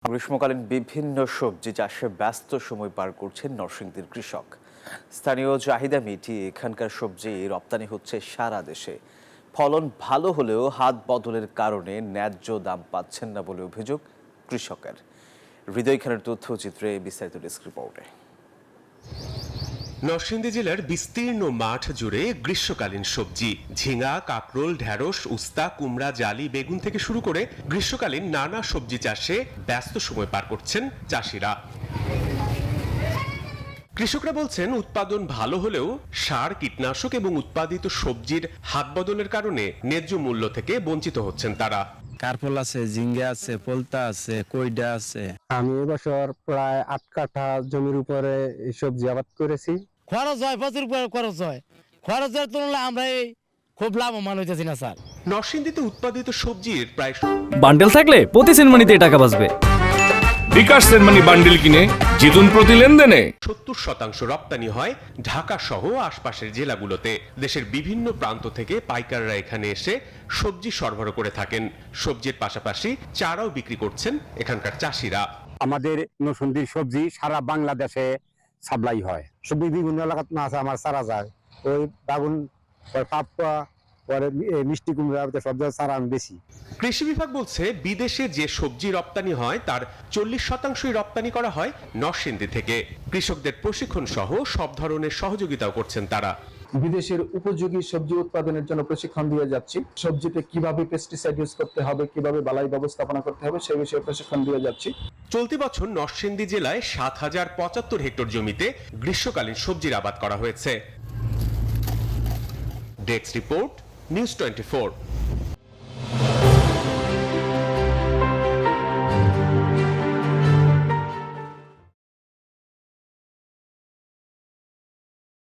গ্রীষ্মকালীন বিভিন্ন সবজি চাষে ব্যস্ত সময় পার করছেন নরসিংদীর কৃষক। স্থানীয় চাহিদা মিটিয়ে এখানকার সবজি রপ্তানি হচ্ছে সারা দেশে। ফলন ভালো হলেও হাত বদলের কারণে ন্যায্য দাম পাচ্ছেন না বলে অভিযোগ কৃষকের। হৃদয় খানের তথ্যচিত্রে বিস্তারিত ডেস্ক রিপোর্টে। নরসিংদী জেলার বিস্তীর্ণ মাঠ জুড়ে গ্রীষ্মকালীন সবজি ঝিঙা, কাকরোল, ঢেঁড়স, উস্তা, কুমড়া, জালি, বেগুন থেকে শুরু করে গ্রীষ্মকালীন নানা সবজি চাষে ব্যস্ত সময় পার করছেন চাষিরা। কৃষকরা বলছেন উৎপাদন ভালো হলেও সার, কীটনাশক এবং উৎপাদিত সবজির হাত বদলের কারণে ন্যায্য মূল্য থেকে বঞ্চিত হচ্ছেন তারা। কারপল আছে, ঝিঙ্গা আছে, পোলতা আছে, কইডা আছে। আমি এবছর প্রায় 8 কাঠা জমির উপরে সবজি আবাদ করেছি। খরচ হয়, প্রচুর খরচ হয়। খরচের তুলনায় আমরা খুব লাভবান হইতেছি না স্যার। নরসিংদীতে উৎপাদিত সবজির প্রায় বান্ডেল থাকলে প্রতি সেনমানিতে টাকা বাঁচবে। বিকাশ সেনমানি বান্ডেল কিনে জিতুন প্রতি লেনদেনে। 70% রপ্তানি হয় ঢাকা সহ আশপাশের জেলাগুলোতে। দেশের বিভিন্ন প্রান্ত থেকে পাইকাররা এখানে এসে সবজি সরবরাহ করে থাকেন। সবজির পাশাপাশি চারাও বিক্রি করছেন এখানকার চাষিরা। আমাদের নরসিংদীর সবজি সারা বাংলাদেশে সাপ্লাই হয়। সবজি বিভিন্ন এলাকাতে না আছে আমার সারা যায়। ওই বাগুন, পাপ্পা, পরে মিষ্টি কুমড়া, সব জায়গায় সারা আমি বেশি। কৃষি বিভাগ বলছে বিদেশে যে সবজি রপ্তানি হয় তার 40%ই রপ্তানি করা হয় নরসিংদী থেকে। কৃষকদের প্রশিক্ষণ সহ সব ধরনের সহযোগিতাও করছেন তারা। বিদেশের উপযোগী সবজি উৎপাদনের জন্য প্রশিক্ষণ দিয়ে যাচ্ছি। সবজিতে কিভাবে পেস্টিসাইড ইউজ করতে হবে, কিভাবে বালাই ব্যবস্থাপনা করতে হবে সেই বিষয়ে প্রশিক্ষণ দিয়ে যাচ্ছি। চলতি বছর নরসিংদী জেলায় 7075 হেক্টর জমিতে গ্রীষ্মকালীন সবজির আবাদ করা হয়েছে। Desk report, news 24।